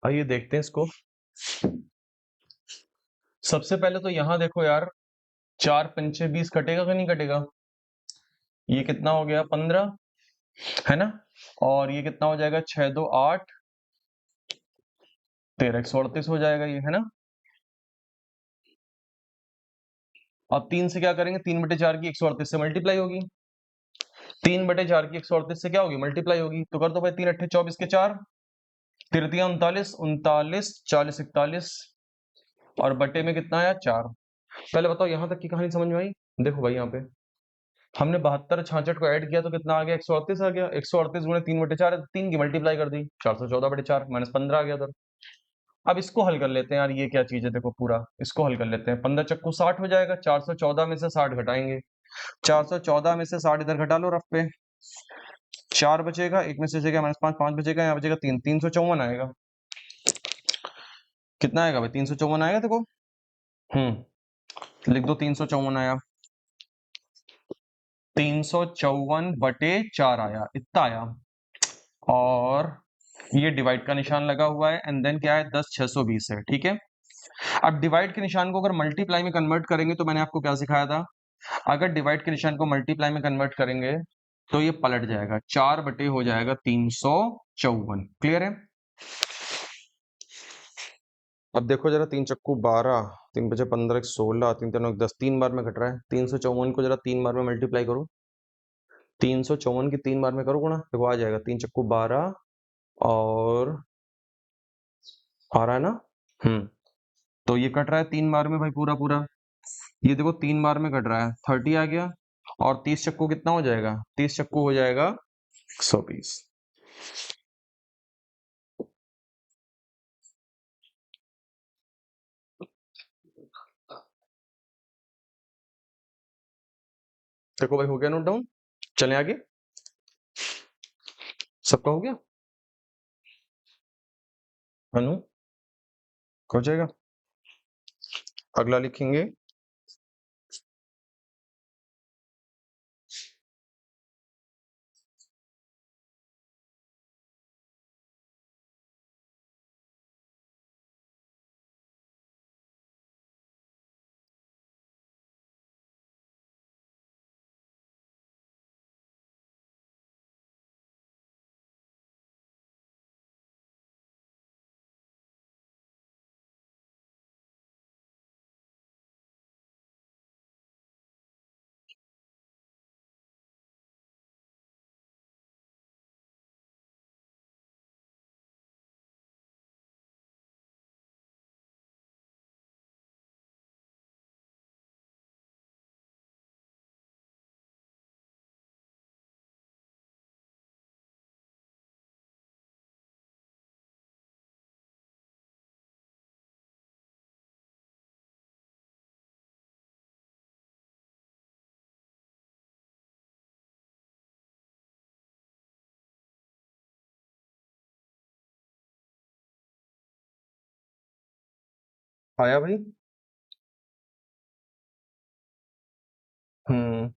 आइए देखते हैं इसको। सबसे पहले तो यहाँ देखो यार, 4 पंचे 20 कटेगा कि नहीं कटेगा? ये कितना हो गया 15, है ना? और ये कितना हो जाएगा 6 2 8 13 138 हो जाएगा ये, है ना? अब 3 से क्या करेंगे? 3/4 की 138 से मल्टीप्लाई होगी। 3/4 की 138 से क्या होगी? मल्टीप्लाई होगी। तो कर दो भाई, 3 8 24 के 4, 3 39 39 40 41 और बटे में कितना आया 4। पहले बताओ यहाँ तक की कहानी समझ में आई? देखो भाई यहाँ पे हमने 72 66 को ऐड किया तो कितना आ गया? 138 आ गया। 138 गुणे 3/4 3 की मल्टीप्लाई कर दी, 414/4 -15 आ गया उधर। अब इसको हल कर लेते हैं यार, ये क्या चीज है? देखो पूरा इसको हल कर लेते हैं। 15 चक्कू 60 हो जाएगा। 414 में से 60 घटाएंगे। 414 में से 60 इधर घटा लो रफ पे। 4 बचेगा, एक में से बचेगा -5, 5 बचेगा, यहाँ बचेगा 3, 354 आएगा। कितना आएगा भाई? 354 आएगा देखो। लिख दो 354 आया। 354/4 आया, इतना आया। और ये डिवाइड का निशान लगा हुआ है एंड देन क्या है? 10 620 है, ठीक है। अब डिवाइड के निशान को अगर मल्टीप्लाई में कन्वर्ट करेंगे तो मैंने आपको क्या सिखाया था? अगर डिवाइड के निशान को मल्टीप्लाई में कन्वर्ट करेंगे तो ये पलट जाएगा, 4 बटे हो जाएगा 354। क्लियर है? अब देखो जरा, 3 चक्कू 12, 3 बजे 15, 16, 3 3 10, 3 बार में घट रहा है। 354 को जरा 3 बार में मल्टीप्लाई करो। 354 की 3 बार में करो गुणा, देखो आ जाएगा 3 चक्कू 12 और आ रहा है ना? तो ये कट रहा है 3 बार में भाई, पूरा पूरा। ये देखो 3 बार में कट रहा है, 30 आ गया। और 30 चक्कू कितना हो जाएगा? 30 चक्कू हो जाएगा 120। देखो भाई हो गया नोट डाउन। चलें आगे। सबका हो गया? अनु हो जाएगा। अगला लिखेंगे। आया भाई? हम्म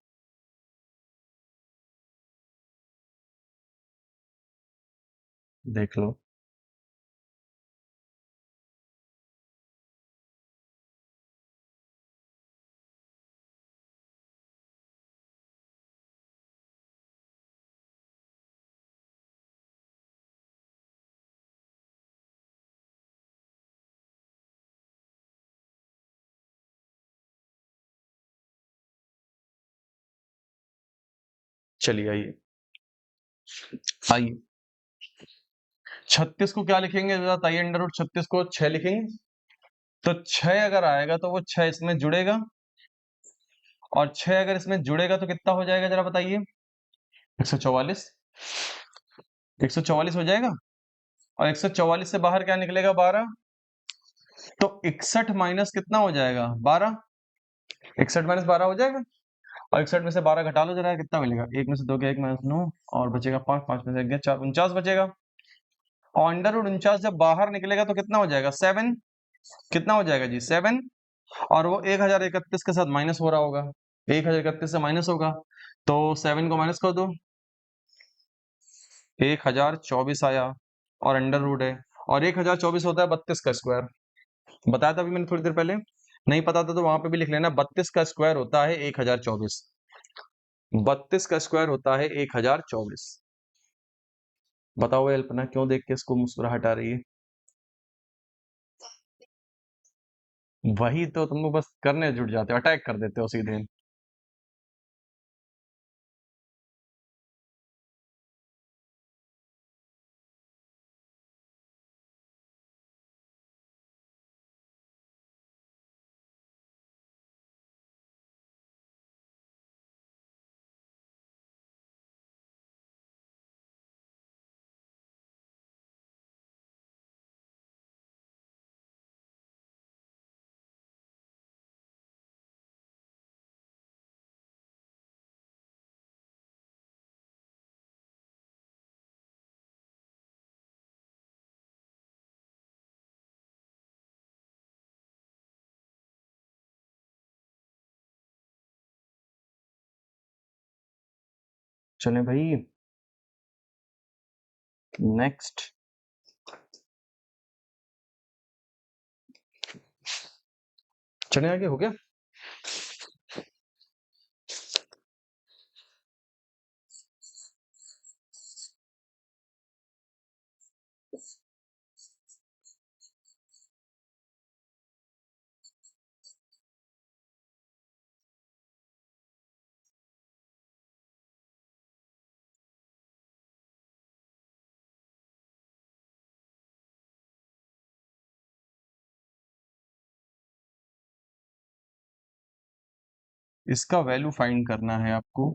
देख लो। चलिए आइए। आइए 36 को क्या लिखेंगे बताइए? अंडर रूट 36 को 6 लिखेंगे। तो 6 अगर आएगा तो वो 6 इसमें जुड़ेगा, और 6 अगर इसमें जुड़ेगा तो कितना हो जाएगा जरा बताइए? 144। 144 हो जाएगा। और 144 से बाहर क्या निकलेगा? 12। तो 61 माइनस कितना हो जाएगा? 12। 61 माइनस 12 हो जाएगा। और 61 में से 12 घटा लो जरा, कितना मिलेगा? 1 में से 2 गया, 1 माइनस 9 और बचेगा 5, 5 में से 1 गया 4, 49 बचेगा। और अंडर रूट 49 जब बाहर निकलेगा तो कितना हो जाएगा? 7। कितना हो जाएगा जी? 7। और वो 1031 के साथ माइनस हो रहा होगा, 1031 से माइनस होगा, तो 7 को माइनस कर दो, 1024 आया और अंडर रूट है। और 1024 होता है 32 का स्क्वायर। बताया था अभी मैंने थोड़ी देर पहले, नहीं पता था तो वहां पे भी लिख लेना। 32 का स्क्वायर होता है 1024। 32 का स्क्वायर होता है 1024। बताओ अल्पना, क्यों देख के इसको मुस्कुराहट आ रही है? वही तो, तुम लोग बस करने जुट जाते हो, अटैक कर देते हो सीधे। चले भाई, नेक्स्ट। चले आगे, हो गया? इसका वैल्यू फाइंड करना है आपको।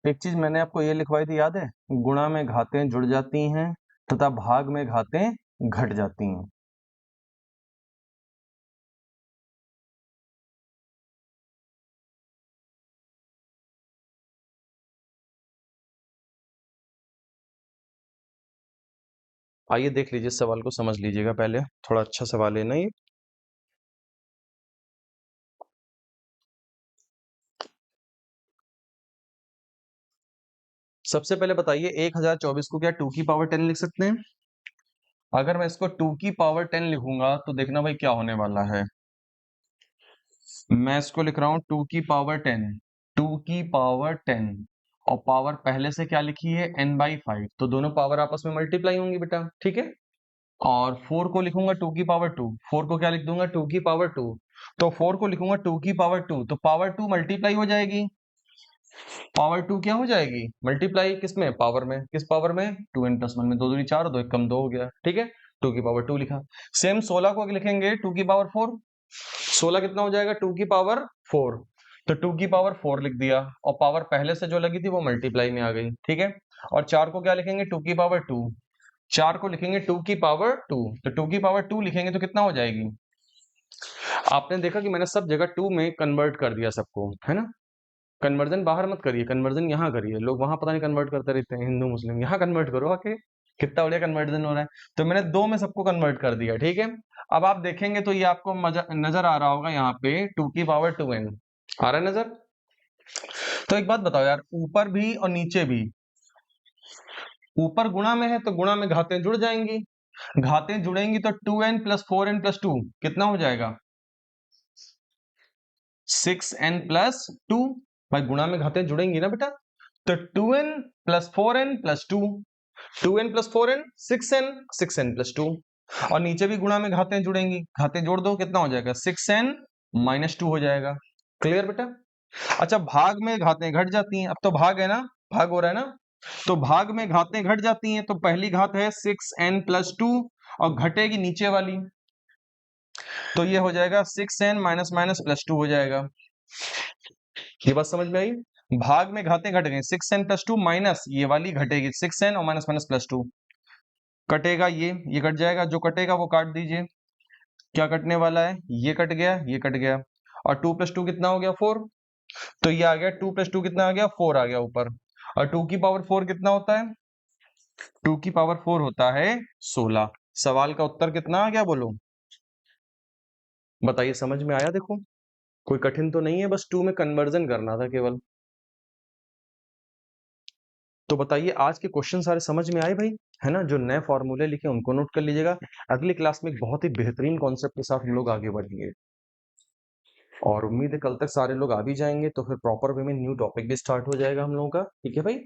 एक चीज मैंने आपको ये लिखवाई थी, याद है? गुणा में घातें जुड़ जाती हैं तथा भाग में घातें घट जाती हैं। आइए देख लीजिए, इस सवाल को समझ लीजिएगा पहले, थोड़ा अच्छा सवाल है ना ये। सबसे पहले बताइए, 1024 को क्या 2 की पावर 10 लिख सकते हैं? अगर मैं इसको 2 की पावर 10 लिखूंगा तो देखना भाई क्या होने वाला है। मैं इसको लिख रहा हूं 2 की पावर 10, 2 की पावर 10, और पावर पहले से क्या लिखी है, n/5, तो दोनों पावर आपस में मल्टीप्लाई होंगी बेटा, ठीक है। और 4 को लिखूंगा 2 की पावर 2, 4 को क्या लिख दूंगा, 2 की पावर 2, तो 4 को लिखूंगा 2 की पावर 2, तो पावर 2 मल्टीप्लाई हो जाएगी। पावर 2 क्या हो जाएगी, मल्टीप्लाई किसमें, पावर में। किस पावर में, 2n+1 में। 2 दूनी 4, 2 1 कम 2 हो गया, ठीक है। 2 की पावर 2 लिखा। सेम 16 को लिखेंगे 2 की पावर 4। 16 कितना हो जाएगा, 2 की पावर 4, तो 2 की पावर 4 लिख दिया, और पावर पहले से जो लगी थी वो मल्टीप्लाई में आ गई, ठीक है। और 4 को क्या लिखेंगे, 2 की पावर 2, 4 को लिखेंगे 2 की पावर 2, तो 2 की पावर 2 लिखेंगे तो कितना हो जाएगी। आपने देखा कि मैंने सब जगह 2 में कन्वर्ट कर दिया सबको, है ना। कन्वर्जन बाहर मत करिए, कन्वर्जन यहाँ करिए। लोग वहां पता नहीं कन्वर्ट करते रहते हैं, हिंदू मुस्लिम, यहाँ कन्वर्ट करो आके। कितना बढ़िया कन्वर्जन हो रहा है। तो मैंने 2 में सबको कन्वर्ट कर दिया, ठीक है। अब आप देखेंगे तो ये आपको नजर आ रहा होगा यहाँ पे 2 की पावर 2n आ रहा है नजर। तो एक बात बताओ यार, ऊपर भी और नीचे भी, ऊपर गुणा में है तो गुणा में घातें जुड़ जाएंगी, घातें जुड़ेंगी तो 2n + 4n + 2 कितना हो जाएगा, 6n + 2। भाई गुणा में घातें जुड़ेंगी ना बेटा, तो 2n + 4n + 2, 2n + 4n 6n, 6n + 2, और नीचे भी गुणा में घातें जुड़ेंगी, घातें जोड़ दो कितना हो जाएगा, 6n - 2 हो जाएगा। क्लियर बेटा। अच्छा, भाग में घातें घट जाती हैं, अब तो भाग है ना, भाग हो रहा है ना, तो भाग में घातें घट जाती हैं, तो पहली घात है 6n + 2 और घटेगी नीचे वाली, तो ये हो जाएगा 6n माइनस माइनस प्लस 2 हो जाएगा। ये बात समझ में आई? भाग में घातें घट गई, 6n प्लस 2 माइनस ये वाली घटेगी 6n और माइनस माइनस प्लस 2 कटेगा, ये कट जाएगा, जो कटेगा वो काट दीजिए। क्या कटने वाला है? ये कट गया, ये कट गया, और 2 प्लस 2 कितना हो गया? 4। तो ये आ गया 2 प्लस 2 कितना आ गया? 4 आ गया ऊपर। और 2 की पावर 4 कितना होता है? 2 की पावर 4 होता है 16। सवाल का उत्तर कितना आ गया बोलो? बताइए, समझ में आया? देखो कोई कठिन तो नहीं है, बस 2 में कन्वर्जन करना था केवल। तो बताइए, आज के क्वेश्चन सारे समझ में आए भाई, है ना? जो नए फॉर्मूले लिखे उनको नोट कर लीजिएगा। अगली क्लास में एक बहुत ही बेहतरीन कॉन्सेप्ट के साथ हम लोग आगे बढ़ेंगे, और उम्मीद है कल तक सारे लोग आ भी जाएंगे, तो फिर प्रॉपर वे में न्यू टॉपिक भी स्टार्ट हो जाएगा हम लोगों का। ठीक है भाई?